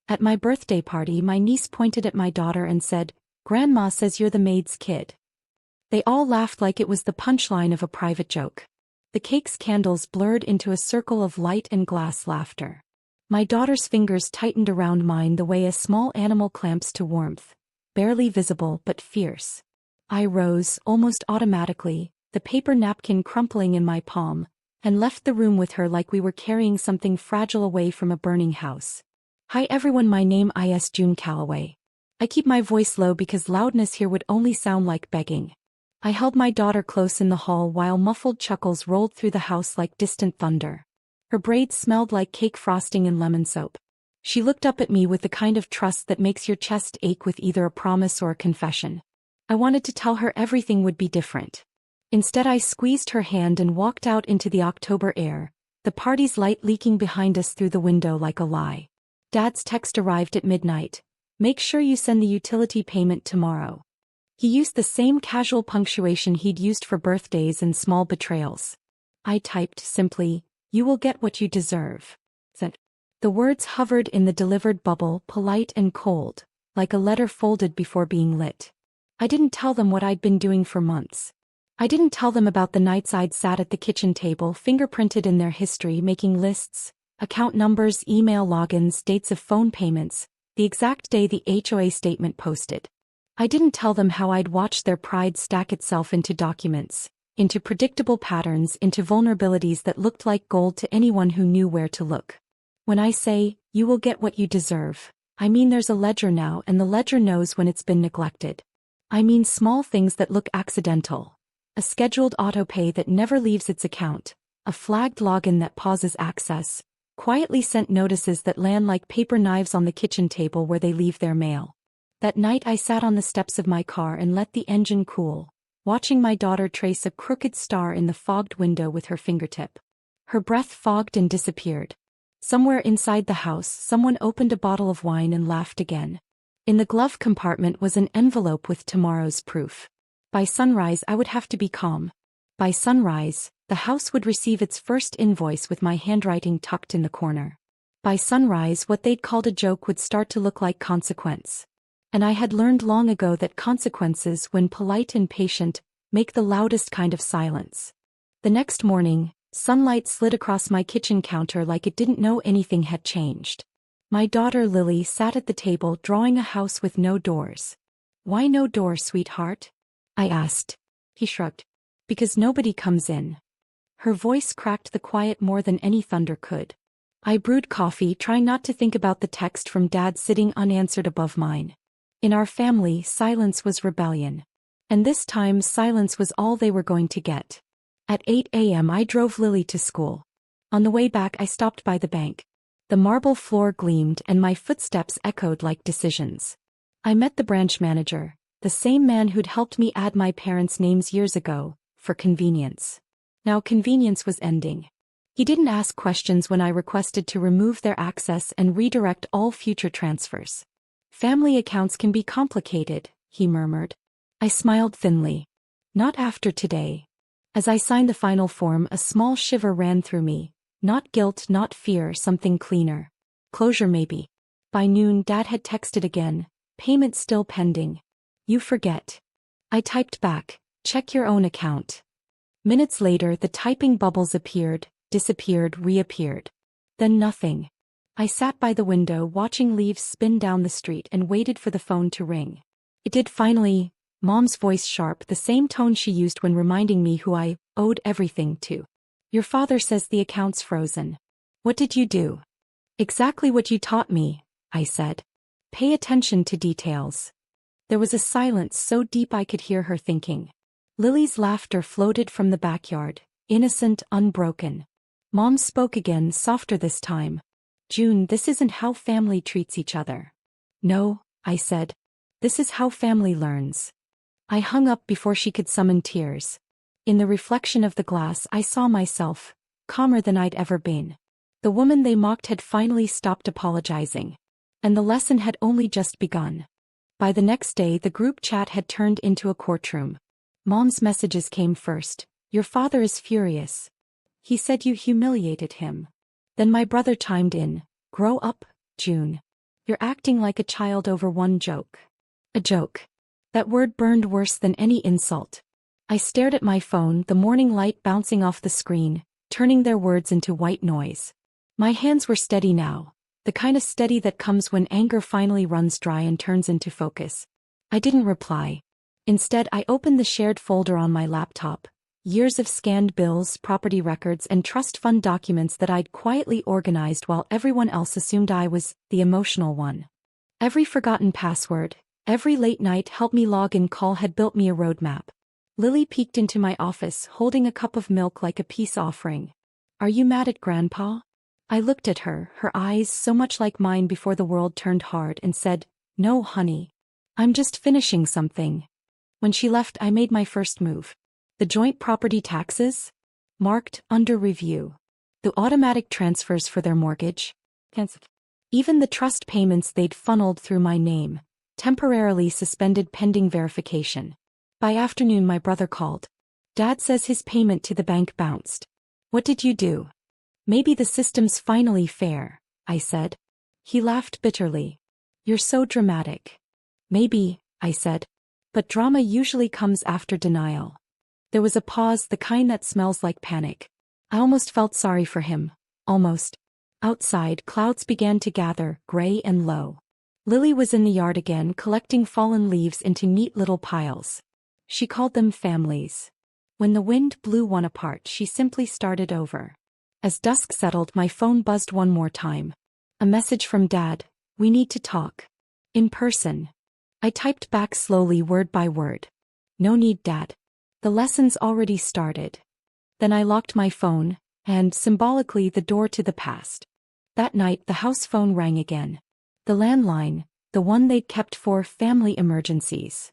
At my birthday party, my niece pointed at my daughter and said, "Grandma says you're the maid's kid." They all laughed like it was the punchline of a private joke. The cake's candles blurred into a circle of light and glass laughter. My daughter's fingers tightened around mine the way a small animal clamps to warmth, barely visible but fierce. I rose, almost automatically, the paper napkin crumpling in my palm, and left the room with her like we were carrying something fragile away from a burning house. "Hi everyone, my name is June Calloway. I keep my voice low because loudness here would only sound like begging." I held my daughter close in the hall while muffled chuckles rolled through the house like distant thunder. Her braids smelled like cake frosting and lemon soap. She looked up at me with the kind of trust that makes your chest ache with either a promise or a confession. I wanted to tell her everything would be different. Instead, I squeezed her hand and walked out into the October air, the party's light leaking behind us through the window like a lie. Dad's text arrived at midnight. "Make sure you send the utility payment tomorrow." He used the same casual punctuation he'd used for birthdays and small betrayals. I typed simply, "You will get what you deserve." The words hovered in the delivered bubble, polite and cold, like a letter folded before being lit. I didn't tell them what I'd been doing for months. I didn't tell them about the nights I'd sat at the kitchen table, fingerprinted in their history, making lists, account numbers, email logins, dates of phone payments, the exact day the HOA statement posted. I didn't tell them how I'd watched their pride stack itself into documents, into predictable patterns, into vulnerabilities that looked like gold to anyone who knew where to look. When I say, "You will get what you deserve," I mean there's a ledger now and the ledger knows when it's been neglected. I mean small things that look accidental. A scheduled autopay that never leaves its account, a flagged login that pauses access, quietly sent notices that land like paper knives on the kitchen table where they leave their mail. That night I sat on the steps of my car and let the engine cool, watching my daughter trace a crooked star in the fogged window with her fingertip. Her breath fogged and disappeared. Somewhere inside the house, someone opened a bottle of wine and laughed again. In the glove compartment was an envelope with tomorrow's proof. By sunrise I would have to be calm. By sunrise, the house would receive its first invoice with my handwriting tucked in the corner. By sunrise, what they'd called a joke would start to look like consequence. And I had learned long ago that consequences, when polite and patient, make the loudest kind of silence. The next morning, sunlight slid across my kitchen counter like it didn't know anything had changed. My daughter Lily sat at the table drawing a house with no doors. "Why no doors, sweetheart?" I asked. He shrugged. "Because nobody comes in." Her voice cracked the quiet more than any thunder could. I brewed coffee, trying not to think about the text from Dad sitting unanswered above mine. In our family, silence was rebellion. And this time, silence was all they were going to get. At 8 a.m. I drove Lily to school. On the way back I stopped by the bank. The marble floor gleamed and my footsteps echoed like decisions. I met the branch manager, the same man who'd helped me add my parents' names years ago, for convenience. Now convenience was ending. He didn't ask questions when I requested to remove their access and redirect all future transfers. "Family accounts can be complicated," he murmured. I smiled thinly. "Not after today." As I signed the final form, a small shiver ran through me. Not guilt, not fear, something cleaner. Closure maybe. By noon, Dad had texted again. "Payment still pending." "You forget." I typed back, "Check your own account." Minutes later, the typing bubbles appeared, disappeared, reappeared. Then nothing. I sat by the window watching leaves spin down the street and waited for the phone to ring. It did finally, Mom's voice sharp, the same tone she used when reminding me who I owed everything to. "Your father says the account's frozen." "What did you do?" "Exactly what you taught me," I said. "Pay attention to details." There was a silence so deep I could hear her thinking. Lily's laughter floated from the backyard, innocent, unbroken. Mom spoke again, softer this time. "June, this isn't how family treats each other." "No," I said. "This is how family learns." I hung up before she could summon tears. In the reflection of the glass I saw myself, calmer than I'd ever been. The woman they mocked had finally stopped apologizing. And the lesson had only just begun. By the next day the group chat had turned into a courtroom. Mom's messages came first. "Your father is furious. He said you humiliated him." Then my brother chimed in. "Grow up, June." You're acting like a child over one joke. A joke. That word burned worse than any insult. I stared at my phone, the morning light bouncing off the screen, turning their words into white noise. My hands were steady now, the kind of steady that comes when anger finally runs dry and turns into focus. I didn't reply. Instead, I opened the shared folder on my laptop. Years of scanned bills, property records, and trust fund documents that I'd quietly organized while everyone else assumed I was the emotional one. Every forgotten password, every late night help me log in call had built me a roadmap. Lily peeked into my office, holding a cup of milk like a peace offering. Are you mad at Grandpa? I looked at her, her eyes so much like mine before the world turned hard, and said, No, honey. I'm just finishing something. When she left, I made my first move. The joint property taxes? Marked under review. The automatic transfers for their mortgage? Cancelled. Even the trust payments they'd funneled through my name, temporarily suspended pending verification. By afternoon, my brother called. Dad says his payment to the bank bounced. What did you do? Maybe the system's finally fair, I said. He laughed bitterly. You're so dramatic. Maybe, I said. But drama usually comes after denial. There was a pause, the kind that smells like panic. I almost felt sorry for him. Almost. Outside, clouds began to gather, gray and low. Lily was in the yard again, collecting fallen leaves into neat little piles. She called them families. When the wind blew one apart, she simply started over. As dusk settled, my phone buzzed one more time. A message from Dad. We need to talk. In person. I typed back slowly, word by word. No need, Dad. The lesson's already started. Then I locked my phone, and, symbolically, the door to the past. That night, the house phone rang again. The landline, the one they'd kept for family emergencies.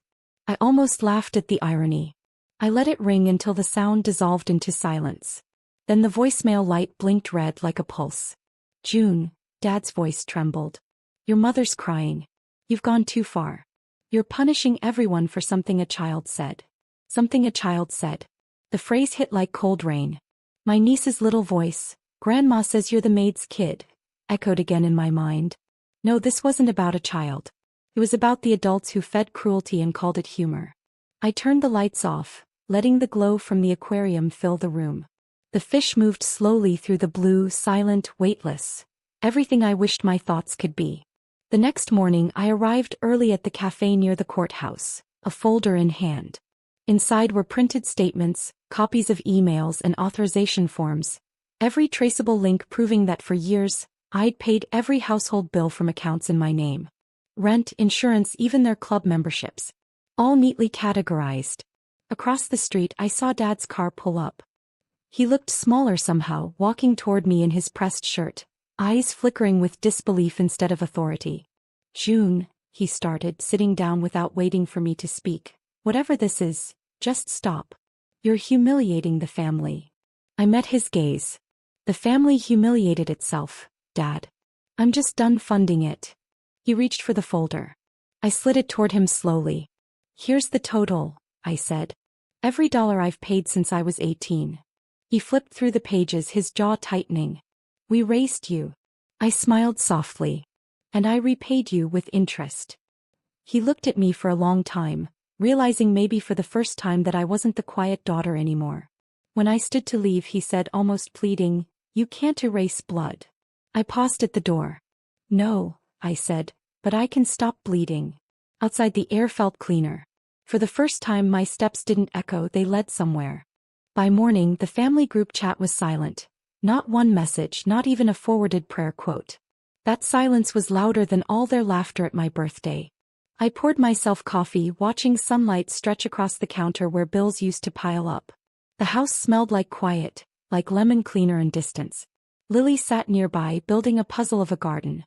I almost laughed at the irony. I let it ring until the sound dissolved into silence. Then the voicemail light blinked red like a pulse. June, Dad's voice trembled. Your mother's crying. You've gone too far. You're punishing everyone for something a child said. Something a child said. The phrase hit like cold rain. My niece's little voice, Grandma says you're the maid's kid, echoed again in my mind. No, this wasn't about a child. It was about the adults who fed cruelty and called it humor. I turned the lights off, letting the glow from the aquarium fill the room. The fish moved slowly through the blue, silent, weightless. Everything I wished my thoughts could be. The next morning, I arrived early at the cafe near the courthouse, a folder in hand. Inside were printed statements, copies of emails and authorization forms, every traceable link proving that for years, I'd paid every household bill from accounts in my name. Rent, insurance, even their club memberships. All neatly categorized. Across the street, I saw Dad's car pull up. He looked smaller somehow, walking toward me in his pressed shirt, eyes flickering with disbelief instead of authority. June, he started, sitting down without waiting for me to speak. Whatever this is, just stop. You're humiliating the family. I met his gaze. The family humiliated itself, Dad. I'm just done funding it. He reached for the folder. I slid it toward him slowly. Here's the total, I said. Every dollar I've paid since I was 18. He flipped through the pages, his jaw tightening. We raised you. I smiled softly. And I repaid you with interest. He looked at me for a long time, realizing maybe for the first time that I wasn't the quiet daughter anymore. When I stood to leave, he said, almost pleading, You can't erase blood. I paused at the door. No, I said, but I can stop bleeding. Outside, the air felt cleaner. For the first time, my steps didn't echo, they led somewhere. By morning, the family group chat was silent. Not one message, not even a forwarded prayer quote. That silence was louder than all their laughter at my birthday. I poured myself coffee, watching sunlight stretch across the counter where bills used to pile up. The house smelled like quiet, like lemon cleaner and distance. Lily sat nearby, building a puzzle of a garden.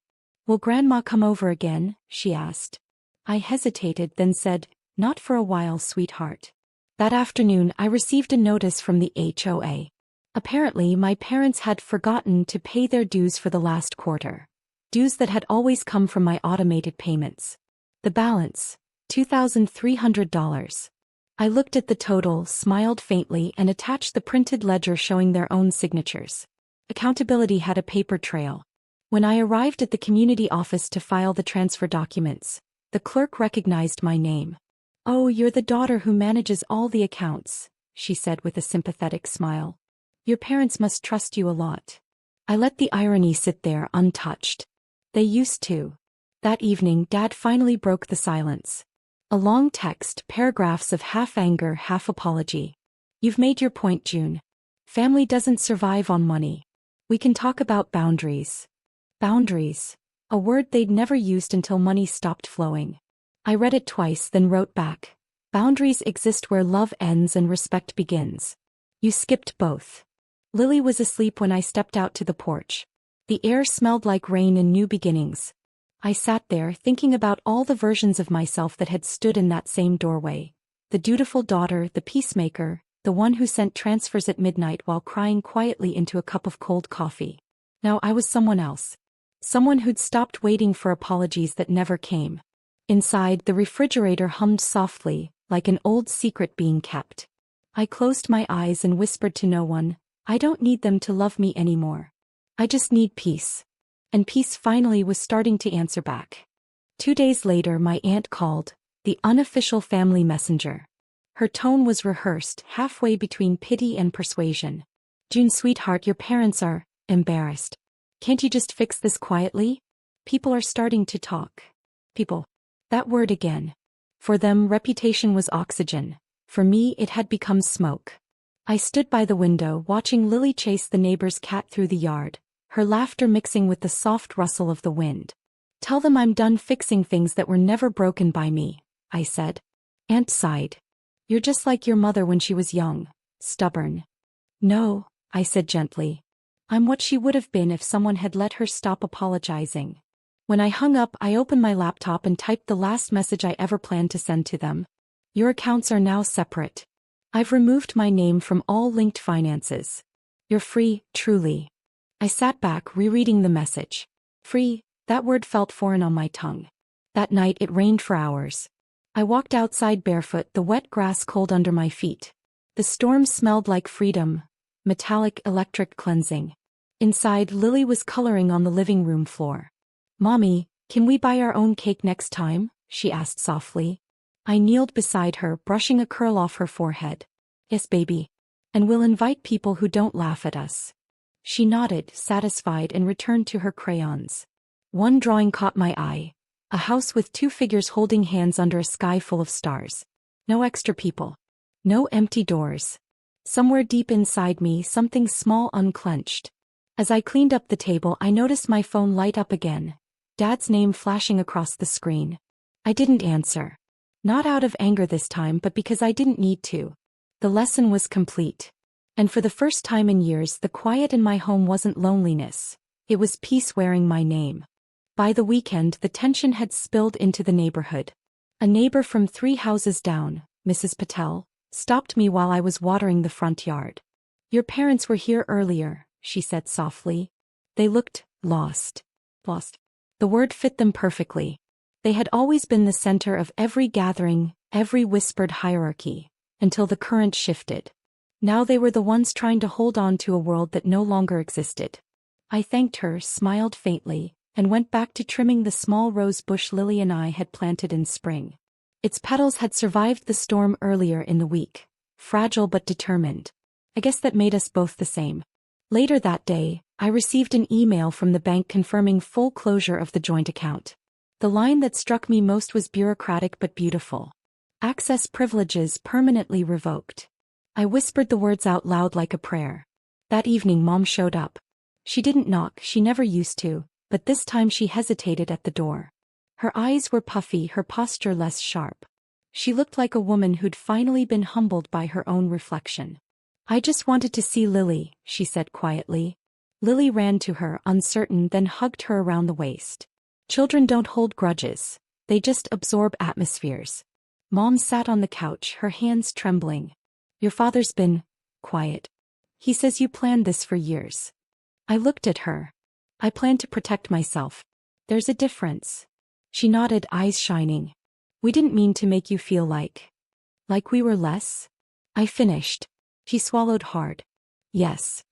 Will Grandma come over again? She asked. I hesitated, then said, Not for a while, sweetheart. That afternoon, I received a notice from the HOA. Apparently, my parents had forgotten to pay their dues for the last quarter. Dues that had always come from my automated payments. The balance, $2,300. I looked at the total, smiled faintly, and attached the printed ledger showing their own signatures. Accountability had a paper trail. When I arrived at the community office to file the transfer documents, the clerk recognized my name. "Oh, you're the daughter who manages all the accounts," she said with a sympathetic smile. "Your parents must trust you a lot." I let the irony sit there untouched. They used to. That evening, Dad finally broke the silence. A long text, paragraphs of half anger, half apology. "You've made your point, June. Family doesn't survive on money. We can talk about boundaries." Boundaries. A word they'd never used until money stopped flowing. I read it twice, then wrote back. "Boundaries exist where love ends and respect begins. You skipped both." Lily was asleep when I stepped out to the porch. The air smelled like rain and new beginnings. I sat there thinking about all the versions of myself that had stood in that same doorway. The dutiful daughter, the peacemaker, the one who sent transfers at midnight while crying quietly into a cup of cold coffee. Now I was someone else. Someone who'd stopped waiting for apologies that never came. Inside, the refrigerator hummed softly, like an old secret being kept. I closed my eyes and whispered to no one, "I don't need them to love me anymore. I just need peace." And peace finally was starting to answer back. 2 days later, my aunt called, the unofficial family messenger. Her tone was rehearsed, halfway between pity and persuasion. "June, sweetheart, your parents are embarrassed. Can't you just fix this quietly? People are starting to talk." People. That word again. For them, reputation was oxygen. For me, it had become smoke. I stood by the window, watching Lily chase the neighbor's cat through the yard, her laughter mixing with the soft rustle of the wind. "Tell them I'm done fixing things that were never broken by me," I said. Aunt sighed. "You're just like your mother when she was young, stubborn." "No," I said gently. "I'm what she would have been if someone had let her stop apologizing." When I hung up, I opened my laptop and typed the last message I ever planned to send to them. "Your accounts are now separate. I've removed my name from all linked finances. You're free, truly." I sat back, rereading the message. Free, that word felt foreign on my tongue. That night it rained for hours. I walked outside barefoot, the wet grass cold under my feet. The storm smelled like freedom, metallic electric cleansing. Inside, Lily was coloring on the living room floor. "Mommy, can we buy our own cake next time?" she asked softly. I kneeled beside her, brushing a curl off her forehead. "Yes, baby. And we'll invite people who don't laugh at us." She nodded, satisfied, and returned to her crayons. One drawing caught my eye. A house with 2 figures holding hands under a sky full of stars. No extra people. No empty doors. Somewhere deep inside me, something small unclenched. As I cleaned up the table, I noticed my phone light up again. Dad's name flashing across the screen. I didn't answer. Not out of anger this time, but because I didn't need to. The lesson was complete. And for the first time in years, the quiet in my home wasn't loneliness. It was peace wearing my name. By the weekend, the tension had spilled into the neighborhood. A neighbor from 3 houses down, Mrs. Patel, stopped me while I was watering the front yard. "Your parents were here earlier," she said softly. They looked lost. Lost. The word fit them perfectly. They had always been the center of every gathering, every whispered hierarchy, until the current shifted. Now they were the ones trying to hold on to a world that no longer existed. I thanked her, smiled faintly, and went back to trimming the small rose bush Lily and I had planted in spring. Its petals had survived the storm earlier in the week, fragile but determined. I guess that made us both the same. Later that day, I received an email from the bank confirming full closure of the joint account. The line that struck me most was bureaucratic but beautiful. Access privileges permanently revoked. I whispered the words out loud like a prayer. That evening, Mom showed up. She didn't knock, she never used to, but this time she hesitated at the door. Her eyes were puffy, her posture less sharp. She looked like a woman who'd finally been humbled by her own reflection. "I just wanted to see Lily," she said quietly. Lily ran to her, uncertain, then hugged her around the waist. Children don't hold grudges. They just absorb atmospheres. Mom sat on the couch, her hands trembling. "Your father's been quiet. He says you planned this for years." I looked at her. "I plan to protect myself. There's a difference." She nodded, eyes shining. "We didn't mean to make you feel like we were less." I finished. She swallowed hard. "Yes."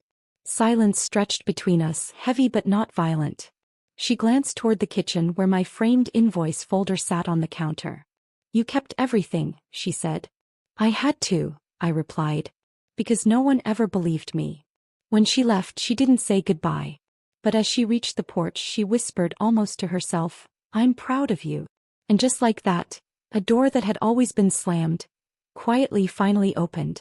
Silence stretched between us, heavy but not violent. She glanced toward the kitchen where my framed invoice folder sat on the counter. You kept everything, she said. I had to, I replied. Because no one ever believed me. When she left, she didn't say goodbye. But as she reached the porch, she whispered almost to herself, I'm proud of you. And just like that, a door that had always been slammed, quietly finally opened.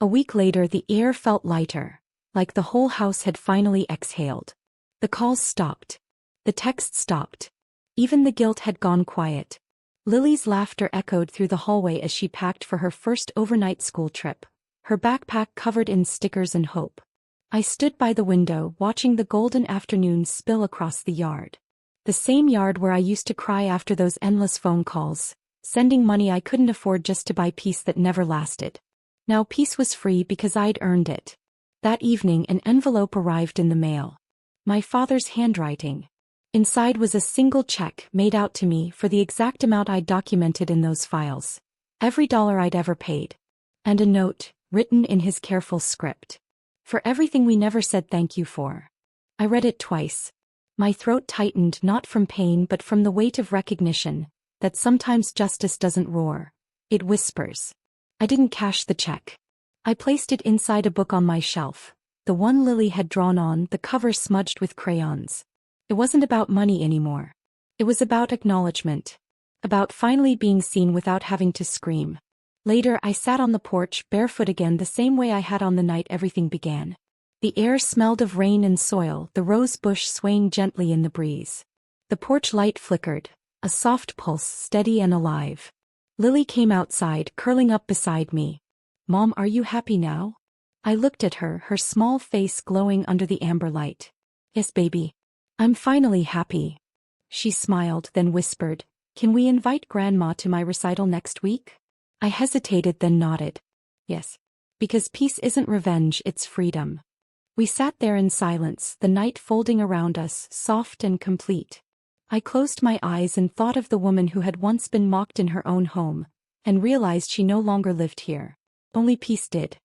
A week later, the air felt lighter, like the whole house had finally exhaled. The calls stopped. The texts stopped. Even the guilt had gone quiet. Lily's laughter echoed through the hallway as she packed for her first overnight school trip, her backpack covered in stickers and hope. I stood by the window watching the golden afternoon spill across the yard. The same yard where I used to cry after those endless phone calls, sending money I couldn't afford just to buy peace that never lasted. Now peace was free because I'd earned it. That evening an envelope arrived in the mail. My father's handwriting. Inside was a single check made out to me for the exact amount I'd documented in those files. Every dollar I'd ever paid. And a note, written in his careful script. For everything we never said thank you for. I read it twice. My throat tightened not from pain but from the weight of recognition, that sometimes justice doesn't roar. It whispers. I didn't cash the check. I placed it inside a book on my shelf, the one Lily had drawn on, the cover smudged with crayons. It wasn't about money anymore. It was about acknowledgement. About finally being seen without having to scream. Later I sat on the porch barefoot again the same way I had on the night everything began. The air smelled of rain and soil, the rose bush swaying gently in the breeze. The porch light flickered, a soft pulse steady and alive. Lily came outside, curling up beside me. Mom, are you happy now? I looked at her, her small face glowing under the amber light. Yes, baby. I'm finally happy. She smiled, then whispered, Can we invite Grandma to my recital next week? I hesitated, then nodded. Yes. Because peace isn't revenge, it's freedom. We sat there in silence, the night folding around us, soft and complete. I closed my eyes and thought of the woman who had once been mocked in her own home, and realized she no longer lived here. Only peace did.